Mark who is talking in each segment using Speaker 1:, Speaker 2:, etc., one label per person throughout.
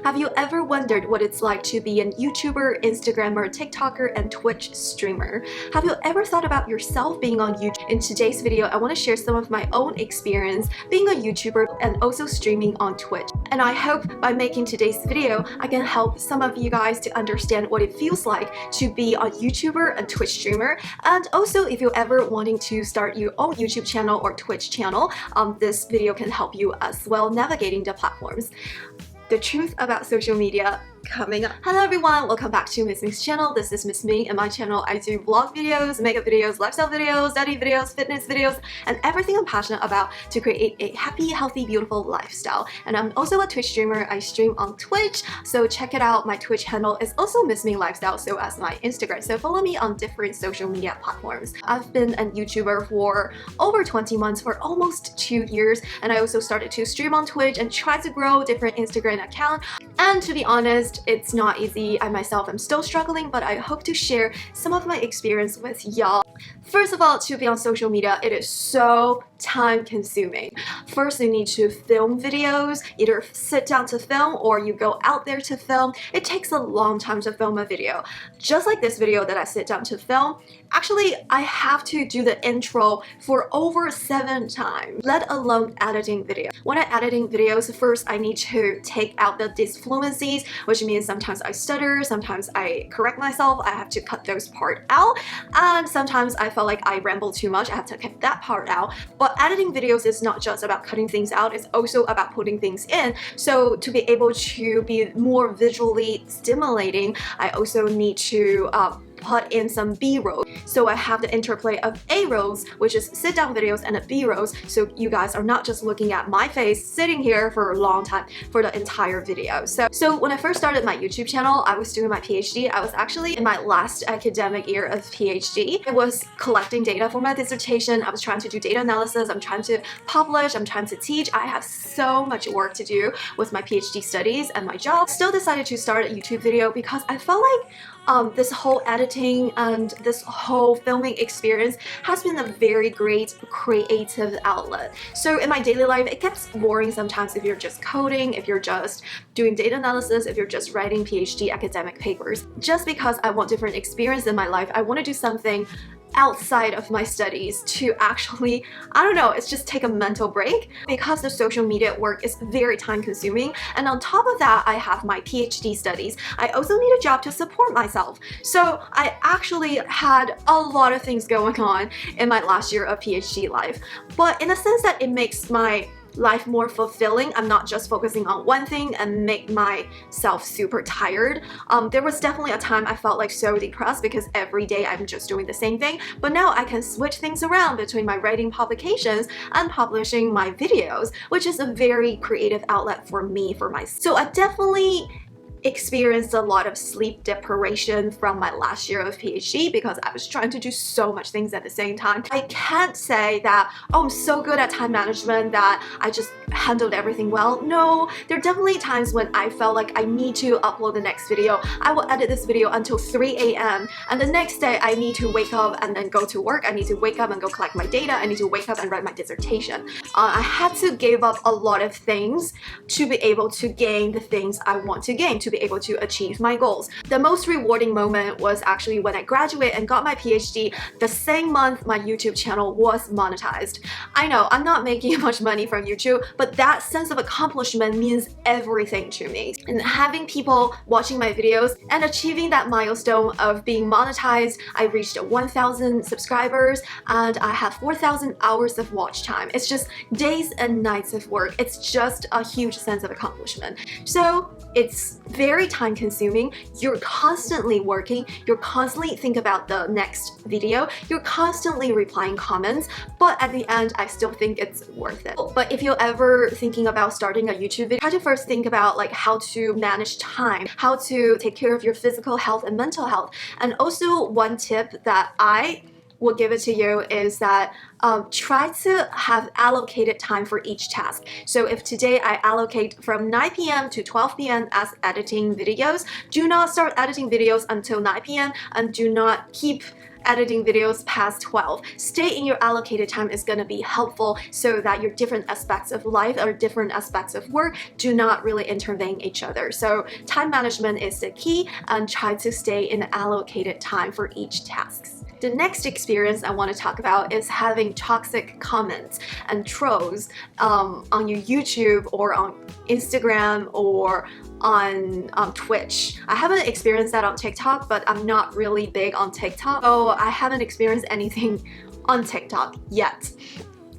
Speaker 1: Have you ever wondered what it's like to be an YouTuber, Instagrammer, TikToker, and Twitch streamer? Have you ever thought about yourself being on YouTube? In today's video, I want to share some of my own experience being a YouTuber and also streaming on Twitch. And I hope by making today's video, I can help some of you guys to understand what it feels like to be a YouTuber and Twitch streamer. And also, if you're ever wanting to start your own YouTube channel or Twitch channel, this video can help you as well navigating the platforms. The truth about social media coming up. Hello everyone, welcome back to Miss Ming's channel. This is Miss Ming, and my channel I do vlog videos, makeup videos, lifestyle videos, study videos, fitness videos, and everything I'm passionate about to create a happy, healthy, beautiful lifestyle. And I'm also a Twitch streamer. I stream on Twitch, so check it out. My Twitch handle is also Miss Ming Lifestyle, so as my Instagram. So follow me on different social media platforms. I've been a YouTuber for over 20 months, for almost 2 years, and I also started to stream on Twitch and try to grow different Instagram accounts. And to be honest, it's not easy. I myself am still struggling, but I hope to share some of my experience with y'all. First of all, to be on social media, it is so time consuming. First, you need to film videos, either sit down to film or you go out there to film. It takes a long time to film a video. Just like this video that I sit down to film, actually, I have to do the intro for over 7 times, let alone editing video. When I'm editing videos, first I need to take out the disfluencies, which means sometimes I stutter, sometimes I correct myself, I have to cut those parts out, and sometimes I felt like I ramble too much, I have to cut that part out. But editing videos is not just about cutting things out, it's also about putting things in. So to be able to be more visually stimulating, I also need to put in some B-rolls. So I have the interplay of A-rolls, which is sit-down videos, and B-rolls, so you guys are not just looking at my face sitting here for a long time for the entire video. So when I first started my YouTube channel, I was doing my PhD. I was actually in my last academic year of PhD. I was collecting data for my dissertation. I was trying to do data analysis. I'm trying to publish. I'm trying to teach. I have so much work to do with my PhD studies and my job. Still decided to start a YouTube video because I felt like this whole editing and this whole filming experience has been a very great creative outlet. So in my daily life, it gets boring sometimes if you're just coding, if you're just doing data analysis, if you're just writing PhD academic papers. Just because I want different experience in my life, I want to do something outside of my studies to actually, I don't know, it's just take a mental break, because the social media work is very time consuming. And on top of that, I have my PhD studies. I also need a job to support myself. So I actually had a lot of things going on in my last year of PhD life. But in a sense that it makes my life more fulfilling. I'm not just focusing on one thing and make myself super tired. There was definitely a time I felt like so depressed because every day I'm just doing the same thing, but now I can switch things around between my writing publications and publishing my videos, which is a very creative outlet for me, So I definitely experienced a lot of sleep deprivation from my last year of PhD because I was trying to do so much things at the same time. I can't say that, oh, I'm so good at time management that I just handled everything well. No, there are definitely times when I felt like I need to upload the next video. I will edit this video until 3 a.m. and the next day I need to wake up and then go to work. I need to wake up and go collect my data. I need to wake up and write my dissertation. I had to give up a lot of things to be able to gain the things I want to gain, to be able to achieve my goals. The most rewarding moment was actually when I graduated and got my PhD. The same month my YouTube channel was monetized. I know I'm not making much money from YouTube, but that sense of accomplishment means everything to me. And having people watching my videos and achieving that milestone of being monetized, I reached 1,000 subscribers and I have 4,000 hours of watch time. It's just days and nights of work. It's just a huge sense of accomplishment. So it's very time consuming. You're constantly working. You're constantly thinking about the next video. You're constantly replying comments, but at the end, I still think it's worth it. But if you're ever thinking about starting a YouTube video, try to first think about like how to manage time, how to take care of your physical health and mental health. And also one tip that I will give it to you is that try to have allocated time for each task. So if today I allocate from 9 p.m. to 12 p.m. as editing videos, do not start editing videos until 9 p.m. and do not keep editing videos past 12. Stay in your allocated time is going to be helpful so that your different aspects of life or different aspects of work do not really intervene each other. So time management is the key, and try to stay in allocated time for each task. The next experience I want to talk about is having toxic comments and trolls on your YouTube or on Instagram or on Twitch. I haven't experienced that on TikTok, but I'm not really big on TikTok, so I haven't experienced anything on TikTok yet.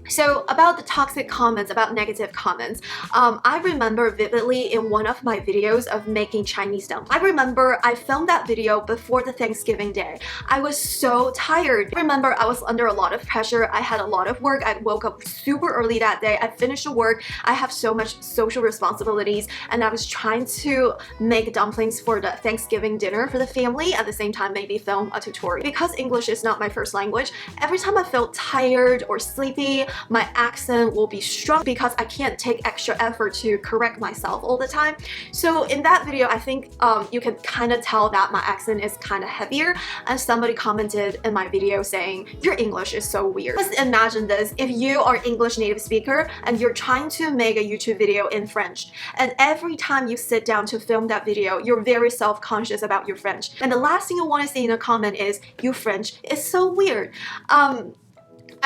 Speaker 1: So about the toxic comments, about negative comments, I remember vividly in one of my videos of making Chinese dumplings. I remember I filmed that video before the Thanksgiving day. I was so tired. I remember I was under a lot of pressure. I had a lot of work. I woke up super early that day. I finished the work. I have so much social responsibilities, and I was trying to make dumplings for the Thanksgiving dinner for the family, at the same time maybe film a tutorial. Because English is not my first language, every time I felt tired or sleepy, my accent will be strong because I can't take extra effort to correct myself all the time. So in that video, I think you can kind of tell that my accent is kind of heavier, and somebody commented in my video saying, "Your English is so weird." Just imagine this: if you are English native speaker and you're trying to make a YouTube video in French, and every time you sit down to film that video, you're very self-conscious about your French, and the last thing you want to see in a comment is, "Your French is so weird."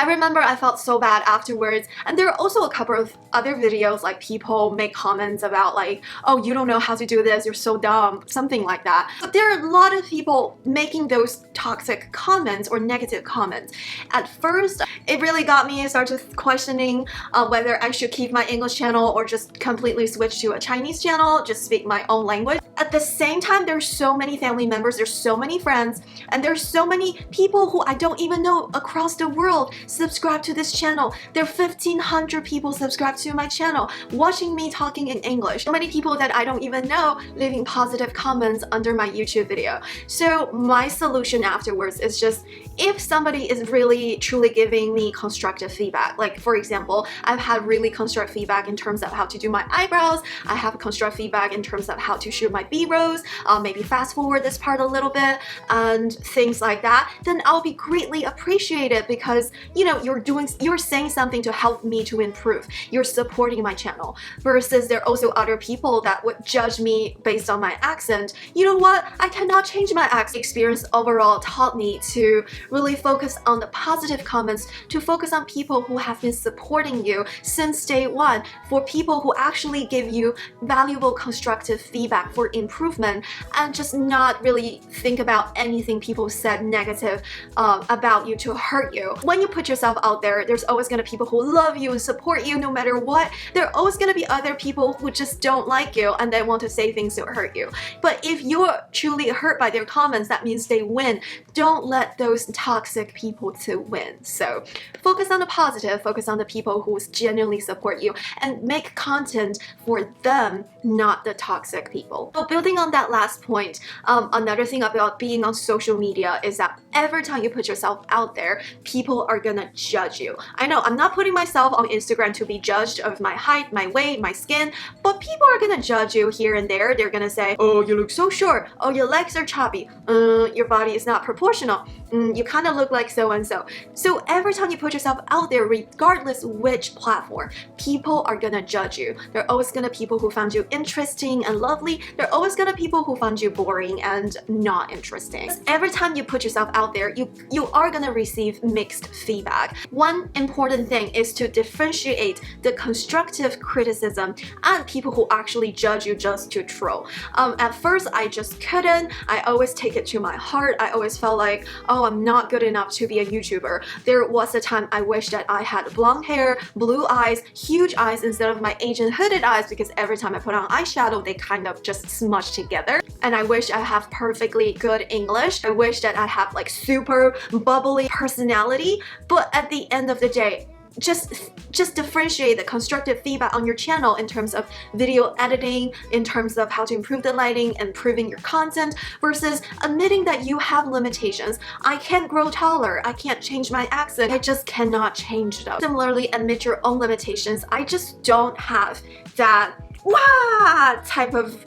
Speaker 1: I remember I felt so bad afterwards, and there are also a couple of other videos like people make comments about like, "Oh, you don't know how to do this, you're so dumb," something like that. But there are a lot of people making those toxic comments or negative comments. At first, it really got me. I started questioning whether I should keep my English channel or just completely switch to a Chinese channel, just speak my own language. At the same time, there's so many family members, there's so many friends, and there's so many people who I don't even know across the world subscribe to this channel. There are 1,500 people subscribed to my channel watching me talking in English. So many people that I don't even know leaving positive comments under my YouTube video. So my solution afterwards is just, if somebody is really truly giving me constructive feedback, like for example, I've had really constructive feedback in terms of how to do my eyebrows, I have constructive feedback in terms of how to shoot my B-rolls, maybe fast forward this part a little bit and things like that, then I'll be greatly appreciated, because you know, you're saying something to help me to improve. You're supporting my channel. Versus there are also other people that would judge me based on my accent. You know what? I cannot change my accent. Experience overall taught me to really focus on the positive comments, to focus on people who have been supporting you since day one, for people who actually give you valuable constructive feedback for improvement, and just not really think about anything people said negative about you to hurt you. When you put yourself out there, there's always gonna be people who love you and support you no matter what. There are always gonna be other people who just don't like you and they want to say things to hurt you. But if you're truly hurt by their comments, that means they win. Don't let those toxic people to win. So focus on the positive, focus on the people who genuinely support you, and make content for them, not the toxic people. So building on that last point, another thing about being on social media is that every time you put yourself out there, people are gonna judge you. I know I'm not putting myself on Instagram to be judged of my height, my weight, my skin, but people are gonna judge you here and there. They're gonna say, "Oh, you look so short. Oh, your legs are chubby. Your body is not proportional. You kind of look like so and so." So every time you put yourself out there, regardless which platform, people are gonna judge you. There are always gonna be people who find you interesting and lovely. There are always gonna be people who find you boring and not interesting. Every time you put yourself out there, you are gonna receive mixed feedback. One important thing is to differentiate the constructive criticism and people who actually judge you just to troll. At first, I just couldn't. I always take it to my heart. I always felt like, oh, I'm not good enough to be a YouTuber. There was a time I wish that I had blonde hair, blue eyes, huge eyes instead of my Asian hooded eyes, because every time I put on eyeshadow, they kind of just smudge together. And I wish I have perfectly good English. I wish that I have like super bubbly personality. But at the end of the day, just differentiate the constructive feedback on your channel in terms of video editing, in terms of how to improve the lighting, improving your content, versus admitting that you have limitations. I can't grow taller, I can't change my accent, I just cannot change them. Similarly, admit your own limitations. I just don't have that wah type of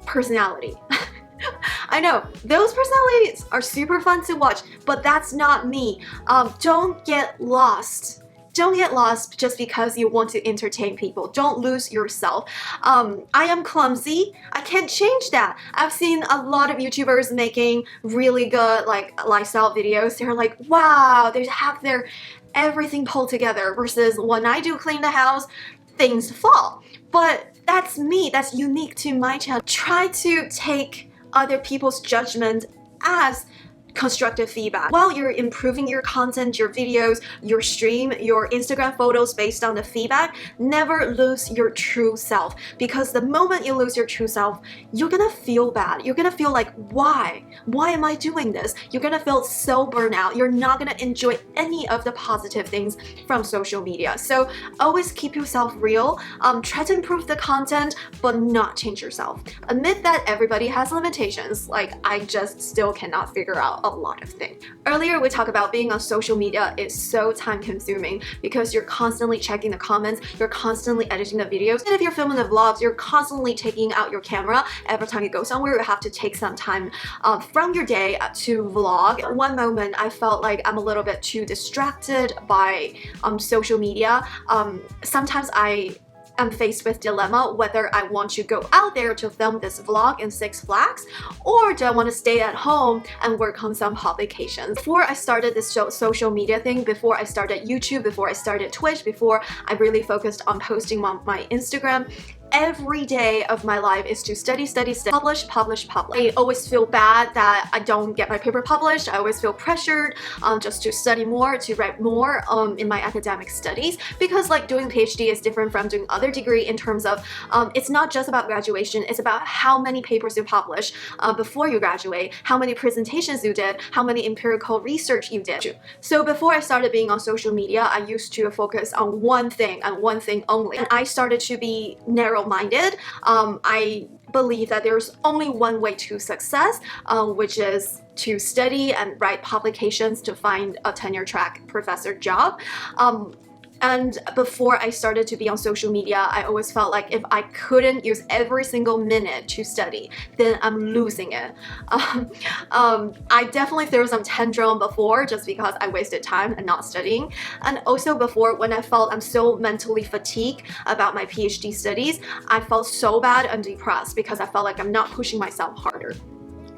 Speaker 1: personality. I know, those personalities are super fun to watch, but that's not me. Don't get lost. Don't get lost just because you want to entertain people. Don't lose yourself. I am clumsy. I can't change that. I've seen a lot of YouTubers making really good like lifestyle videos. They're like, wow, they have their everything pulled together, versus when I do clean the house, things fall. But that's me. That's unique to my channel. Try to take other people's judgment as constructive feedback. While you're improving your content, your videos, your stream, your Instagram photos based on the feedback, never lose your true self, because the moment you lose your true self, you're gonna feel bad. You're gonna feel like, why? Why am I doing this? You're gonna feel so burnt out. You're not gonna enjoy any of the positive things from social media. So always keep yourself real. Try to improve the content, but not change yourself. Admit that everybody has limitations. Like, I just still cannot figure out a lot of things. Earlier we talked about being on social media is so time consuming because you're constantly checking the comments, you're constantly editing the videos, and if you're filming the vlogs, you're constantly taking out your camera. Every time you go somewhere, you have to take some time from your day to vlog. One moment I felt like I'm a little bit too distracted by social media. Sometimes I'm faced with dilemma whether I want to go out there to film this vlog in Six Flags, or do I want to stay at home and work on some publications. Before I started this social media thing, before I started YouTube, before I started Twitch, before I really focused on posting on my Instagram, every day of my life is to study, publish. I always feel bad that I don't get my paper published. I always feel pressured just to study more, to write more in my academic studies, because like doing PhD is different from doing other degree in terms of it's not just about graduation, it's about how many papers you publish before you graduate, how many presentations you did, how many empirical research you did. So before I started being on social media, I used to focus on one thing and one thing only. And I started to be narrow-minded. I believe that there's only one way to success, which is to study and write publications to find a tenure-track professor job. And before I started to be on social media, I always felt like if I couldn't use every single minute to study, then I'm losing it. I definitely threw some tantrum before just because I wasted time and not studying. And also before, when I felt I'm so mentally fatigued about my PhD studies, I felt so bad and depressed because I felt like I'm not pushing myself harder.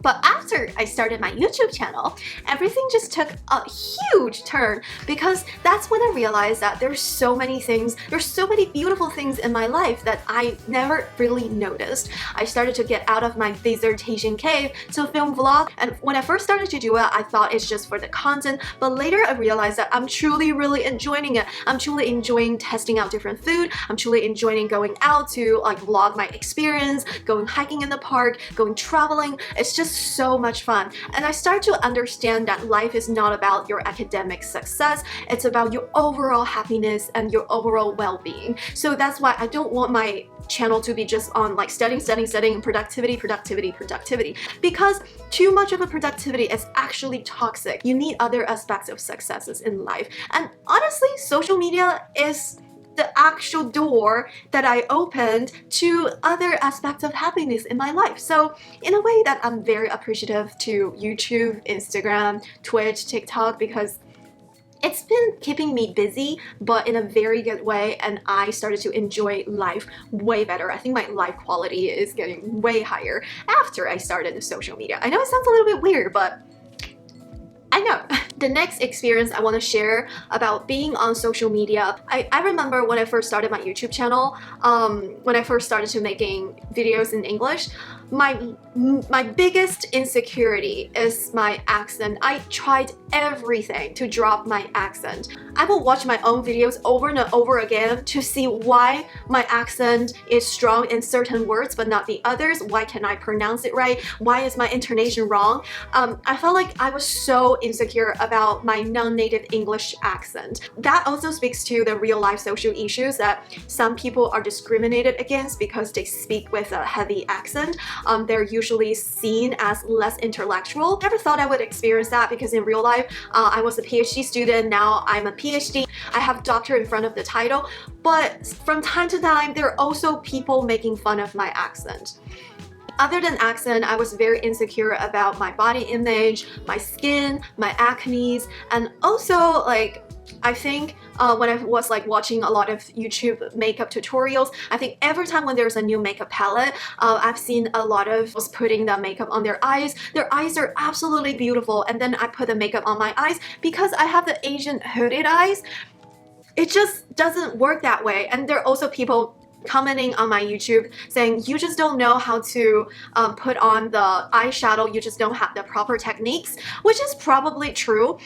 Speaker 1: But after I started my YouTube channel, everything just took a huge turn, because that's when I realized that there's so many things, there's so many beautiful things in my life that I never really noticed. I started to get out of my dissertation cave to film vlog, and when I first started to do it, I thought it's just for the content, but later I realized that I'm truly really enjoying it. I'm truly enjoying testing out different food. I'm truly enjoying going out to like vlog my experience, going hiking in the park, going traveling. It's just so much fun. And I start to understand that life is not about your academic success, it's about your overall happiness and your overall well-being. So that's why I don't want my channel to be just on like studying and productivity, because too much of a productivity is actually toxic. You need other aspects of successes in life. And honestly, social media is the actual door that I opened to other aspects of happiness in my life. So in a way that I'm very appreciative to YouTube, Instagram, Twitch, TikTok, because it's been keeping me busy, but in a very good way, and I started to enjoy life way better. I think my life quality is getting way higher after I started the social media. I know it sounds a little bit weird, but I know. The next experience I want to share about being on social media, I remember when I first started my YouTube channel, when I first started to making videos in English, my biggest insecurity is my accent. I tried everything to drop my accent. I will watch my own videos over and over again to see why my accent is strong in certain words but not the others. Why can't I pronounce it right? Why is my intonation wrong? I felt like I was so insecure about my non-native English accent. That also speaks to the real-life social issues that some people are discriminated against because they speak with a heavy accent. They're usually seen as less intellectual. Never thought I would experience that because in real life, I was a PhD student, now I'm a PhD. I have doctor in front of the title, but from time to time, there are also people making fun of my accent. Other than accent, I was very insecure about my body image, my skin, my acne, and also like I think when I was like watching a lot of YouTube makeup tutorials, I think every time when there's a new makeup palette, I've seen a lot of us putting the makeup on their eyes. Their eyes are absolutely beautiful, and then I put the makeup on my eyes because I have the Asian hooded eyes. It just doesn't work that way. And there are also people commenting on my YouTube saying you just don't know how to put on the eyeshadow, you just don't have the proper techniques, which is probably true.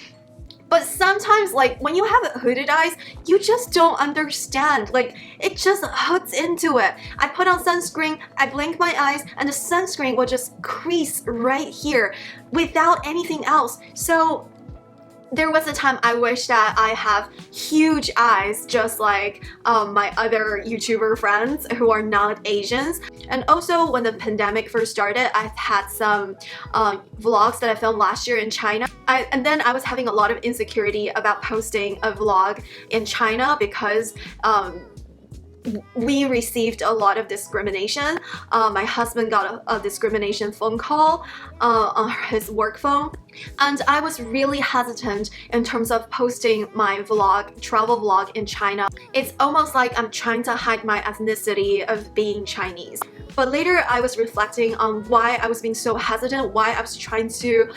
Speaker 1: But sometimes, like, when you have hooded eyes, you just don't understand. Like, it just hooks into it. I put on sunscreen, I blink my eyes, and the sunscreen will just crease right here without anything else. So there was a time I wish that I have huge eyes just like my other YouTuber friends who are not Asians. And also when the pandemic first started, I've had some vlogs that I filmed last year in China. And then I was having a lot of insecurity about posting a vlog in China because we received a lot of discrimination. My husband got a discrimination phone call on his work phone, and I was really hesitant in terms of posting my vlog, travel vlog in China. It's almost like I'm trying to hide my ethnicity of being Chinese. But later I was reflecting on why I was being so hesitant, why I was trying to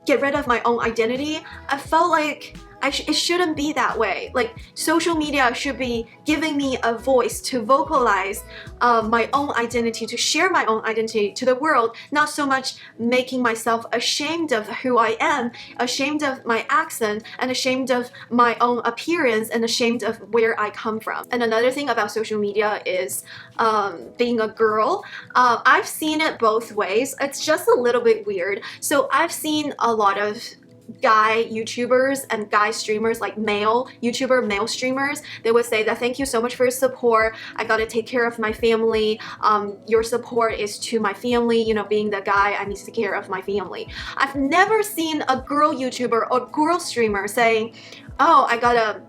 Speaker 1: get rid of my own identity. I felt like it shouldn't be that way. Like, social media should be giving me a voice to vocalize my own identity, to share my own identity to the world, not so much making myself ashamed of who I am, ashamed of my accent, and ashamed of my own appearance, and ashamed of where I come from. And another thing about social media is being a girl. I've seen it both ways. It's just a little bit weird. So I've seen a lot of guy YouTubers and guy streamers, like male YouTuber, male streamers, they would say that thank you so much for your support. I gotta take care of my family. Your support is to my family. You know, being the guy, I need to take care of my family. I've never seen a girl YouTuber or girl streamer saying, oh, I gotta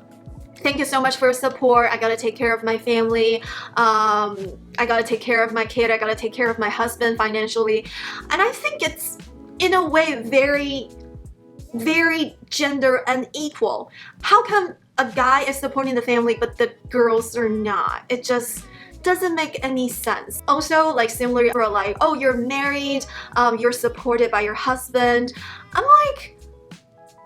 Speaker 1: thank you so much for your support. I gotta take care of my family. I gotta take care of my kid. I gotta take care of my husband financially. And I think it's in a way very gender unequal. How come a guy is supporting the family but the girls are not? It just doesn't make any sense. Also, like, similarly, for like, oh, you're married, you're supported by your husband. I'm like,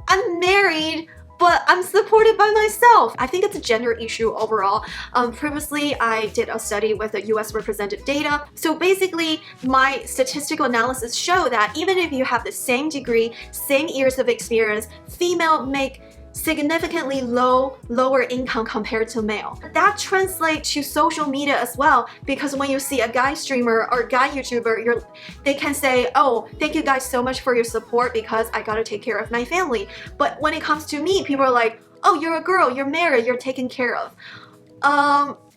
Speaker 1: I'm married, but I'm supported by myself. I think it's a gender issue overall. Previously, I did a study with the US represented data. So basically, my statistical analysis show that even if you have the same degree, same years of experience, female make significantly lower income compared to male. That translates to social media as well, because when you see a guy streamer or guy YouTuber, they can say, oh, thank you guys so much for your support because I gotta take care of my family. But when it comes to me, people are like, oh, you're a girl, you're married, you're taken care of.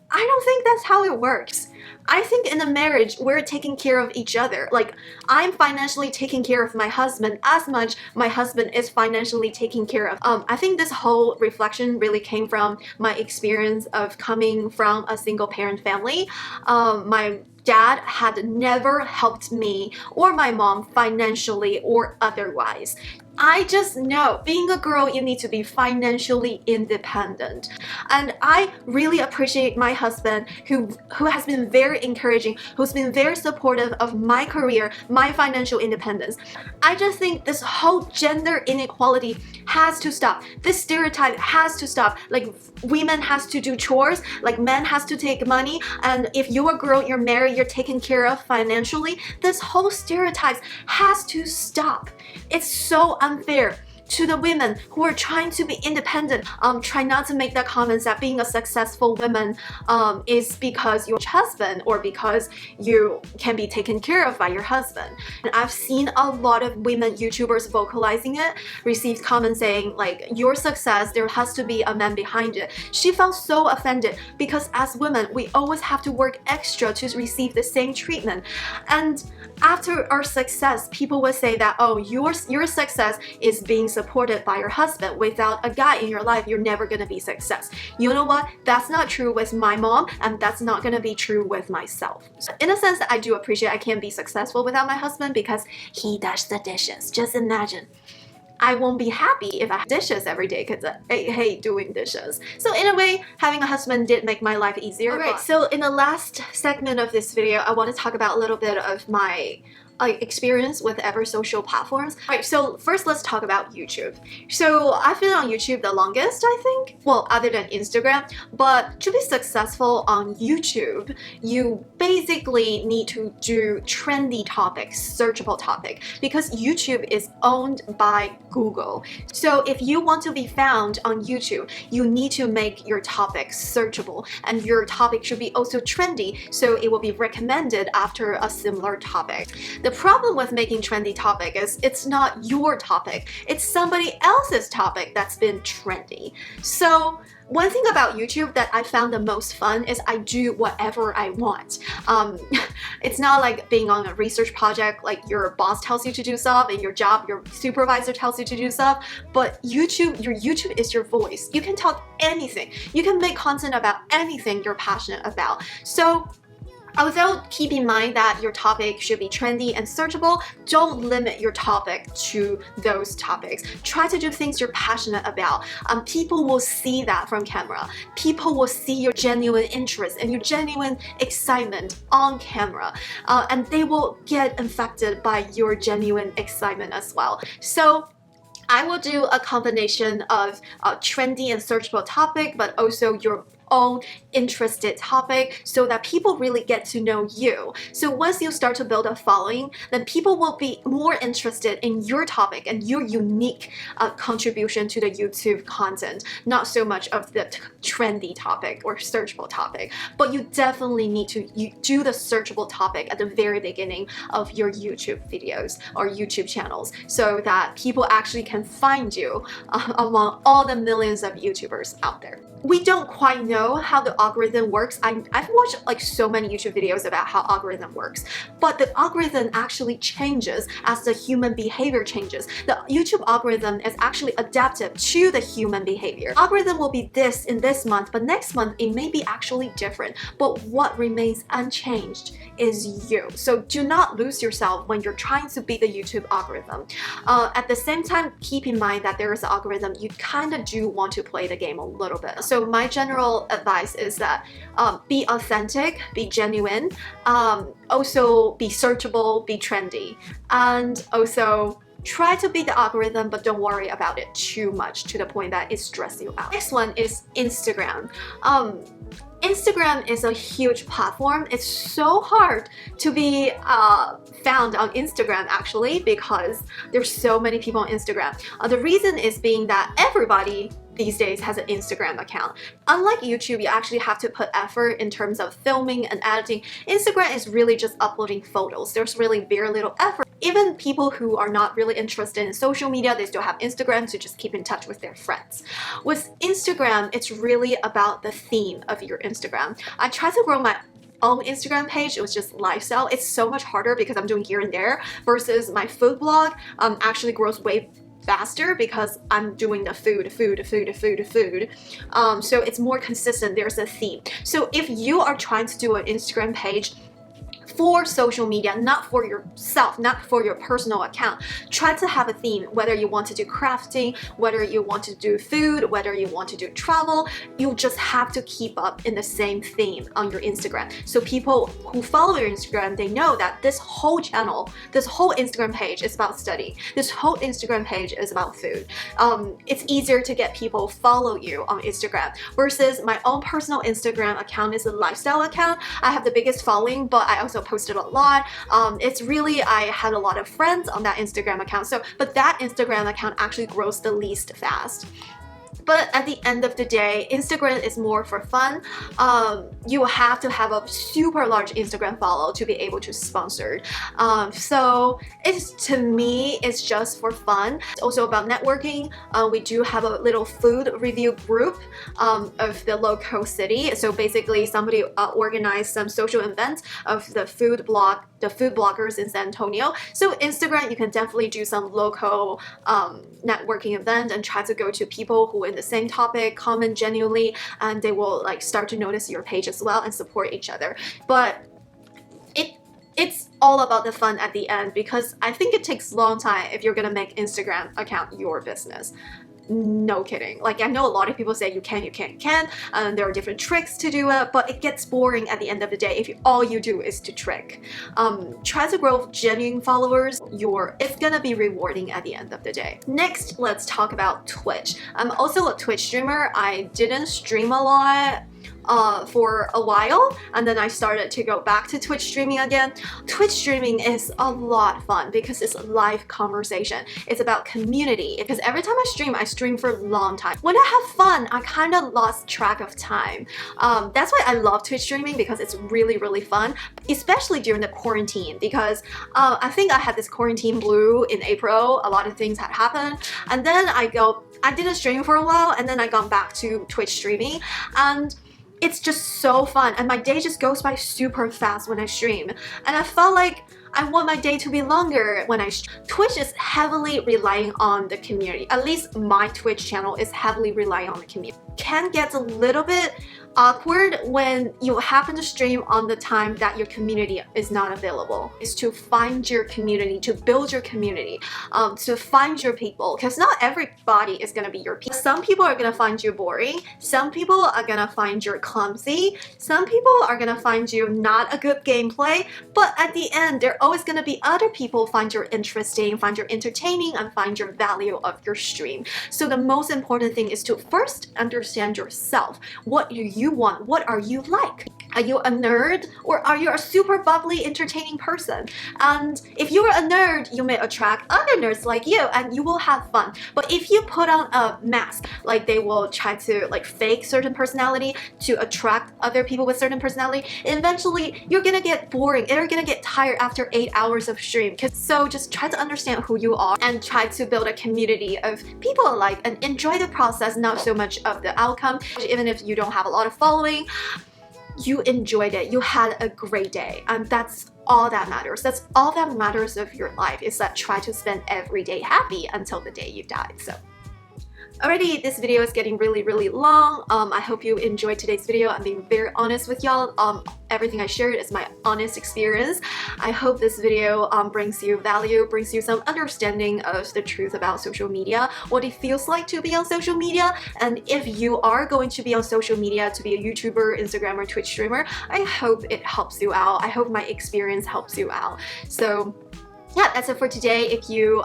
Speaker 1: I don't think that's how it works. I think in a marriage, we're taking care of each other. Like, I'm financially taking care of my husband as much my husband is financially taking care of. I think this whole reflection really came from my experience of coming from a single parent family. My dad had never helped me or my mom financially or otherwise. I just know being a girl, you need to be financially independent. And I really appreciate my husband who has been very encouraging, who's been very supportive of my career, my financial independence. I just think this whole gender inequality has to stop. This stereotype has to stop. Like, women has to do chores, like men has to take money, and if you're a girl, you're married, you're taken care of financially. This whole stereotype has to stop. It's so unfair to the women who are trying to be independent. Try not to make that comment that being a successful woman is because your husband or because you can be taken care of by your husband. And I've seen a lot of women YouTubers vocalizing it, received comments saying like, your success, there has to be a man behind it. She felt so offended because as women, we always have to work extra to receive the same treatment. And after our success, people would say that, oh, your success is being supported by your husband. Without a guy in your life, you're never gonna be success. You know what? That's not true with my mom, and that's not gonna be true with myself. So in a sense, I do appreciate I can't be successful without my husband because he does the dishes. Just imagine. I won't be happy if I have dishes every day because I hate doing dishes. So in a way, having a husband did make my life easier. Alright, so in the last segment of this video, I want to talk about a little bit of my experience with ever social platforms. Alright, so first let's talk about YouTube. So I've been on YouTube the longest, I think. Well, other than Instagram. But to be successful on YouTube, you basically need to do trendy topics, searchable topic, because YouTube is owned by Google. So if you want to be found on YouTube, you need to make your topic searchable, and your topic should be also trendy, so it will be recommended after a similar topic. The problem with making trendy topic is it's not your topic, it's somebody else's topic that's been trendy. So one thing about YouTube that I found the most fun is I do whatever I want. It's not like being on a research project, like your boss tells you to do stuff and your supervisor tells you to do stuff, but your YouTube is your voice. You can talk anything. You can make content about anything you're passionate about. So although keep in mind that your topic should be trendy and searchable, don't limit your topic to those topics. Try to do things you're passionate about. People will see that from camera. People will see your genuine interest and your genuine excitement on camera. And they will get infected by your genuine excitement as well. So I will do a combination of trendy and searchable topic, but also your own interested topic so that people really get to know you. So once you start to build a following, then people will be more interested in your topic and your unique contribution to the YouTube content, not so much of the trendy topic or searchable topic. But you definitely need to do the searchable topic at the very beginning of your YouTube videos or YouTube channels so that people actually can find you among all the millions of YouTubers out there. We don't quite know how the algorithm works. I've watched like so many YouTube videos about how algorithm works, but the algorithm actually changes as the human behavior changes. The YouTube algorithm is actually adaptive to the human behavior. Algorithm will be this in this month, but next month it may be actually different. But what remains unchanged is you. So do not lose yourself when you're trying to beat the YouTube algorithm. At the same time, keep in mind that there is an algorithm. You kind of do want to play the game a little bit. So my general advice is that be authentic, be genuine, also be searchable, be trendy, and also try to beat the algorithm, but don't worry about it too much to the point that it stresses you out. Next one is Instagram. Instagram is a huge platform. It's so hard to be found on Instagram actually because there's so many people on Instagram. The reason is being that everybody these days has an Instagram account. Unlike YouTube, you actually have to put effort in terms of filming and editing. Instagram is really just uploading photos. There's really very little effort. Even people who are not really interested in social media, they still have Instagram to just keep in touch with their friends. With Instagram, it's really about the theme of your Instagram. I tried to grow my own Instagram page. It was just lifestyle. It's so much harder because I'm doing here and there versus my food blog actually grows way faster because I'm doing the food. So it's more consistent. There's a theme. So if you are trying to do an Instagram page for social media, not for yourself, not for your personal account, try to have a theme, whether you want to do crafting, whether you want to do food, whether you want to do travel. You just have to keep up in the same theme on your Instagram. So people who follow your Instagram, they know that this whole channel, this whole Instagram page is about study. This whole Instagram page is about food. It's easier to get people follow you on Instagram versus my own personal Instagram account is a lifestyle account. I have the biggest following, but I also posted a lot. It's really, I had a lot of friends on that Instagram account. But that Instagram account actually grows the least fast. But at the end of the day, Instagram is more for fun. You have to have a super large Instagram follow to be able to sponsor. So to me, it's just for fun. It's also about networking. We do have a little food review group of the local city. So basically somebody organized some social events of the food blog the food bloggers in San Antonio. So Instagram, you can definitely do some local networking event and try to go to people who in the same topic comment genuinely, and they will like start to notice your page as well and support each other. But it's all about the fun at the end, because I think it takes a long time if you're gonna make Instagram account your business. No kidding. Like, I know a lot of people say you can, and there are different tricks to do it, but it gets boring at the end of the day if all you do is to trick. Try to grow genuine followers. It's gonna be rewarding at the end of the day. Next, let's talk about Twitch. I'm also a Twitch streamer. I didn't stream a lot for a while, and then I started to go back to Twitch streaming again. Twitch streaming is a lot of fun because it's a live conversation. It's about community, because every time I stream for a long time. When I have fun, I kind of lost track of time. That's why I love Twitch streaming, because it's really, really fun, especially during the quarantine, because I think I had this quarantine blue in April. A lot of things had happened, and then I didn't stream for a while, and then I got back to Twitch streaming, and it's just so fun, and my day just goes by super fast when I stream, and I felt like I want my day to be longer when I stream. Twitch is heavily relying on the community. At least my Twitch channel is heavily relying on the community. Can get a little bit awkward when you happen to stream on the time that your community is not available. Is to find your community, to build your community, to find your people, because not everybody is gonna be your people. Some people are gonna find you boring, some people are gonna find you clumsy, some people are gonna find you not a good gameplay, but at the end there are always gonna be other people find you interesting, find you entertaining, and find your value of your stream. So the most important thing is to first understand yourself. What do you want? What are you like? Are you a nerd, or are you a super bubbly, entertaining person? And if you're a nerd, you may attract other nerds like you, and you will have fun. But if you put on a mask, like they will try to like fake certain personality to attract other people with certain personality, eventually you're gonna get boring and you're gonna get tired after 8 hours of stream. So just try to understand who you are and try to build a community of people alike, and enjoy the process, not so much of the outcome. Even if you don't have a lot of following, you enjoyed it, you had a great day, and that's all that matters. That's all that matters of your life, is that try to spend every day happy until the day you die. So alrighty, this video is getting really, really long. I hope you enjoyed today's video. I'm being very honest with y'all. Everything I shared is my honest experience. I hope this video brings you value, brings you some understanding of the truth about social media, what it feels like to be on social media, and if you are going to be on social media to be a YouTuber, Instagrammer, Twitch streamer, I hope it helps you out. I hope my experience helps you out. So yeah, that's it for today. If you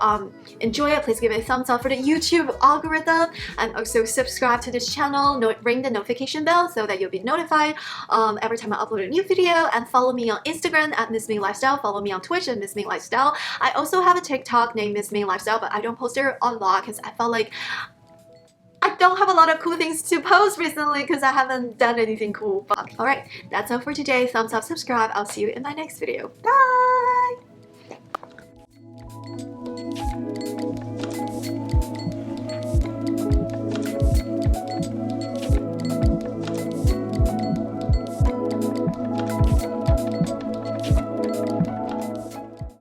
Speaker 1: enjoy it, please give it a thumbs up for the YouTube algorithm, and also subscribe to this channel, ring the notification bell so that you'll be notified every time I upload a new video, and follow me on Instagram at Miss Ming Lifestyle, follow me on Twitch at Miss Ming Lifestyle. I also have a TikTok named Miss Ming Lifestyle, but I don't post there a lot because I felt like I don't have a lot of cool things to post recently because I haven't done anything cool. But alright, that's all for today. Thumbs up, subscribe. I'll see you in my next video. Bye!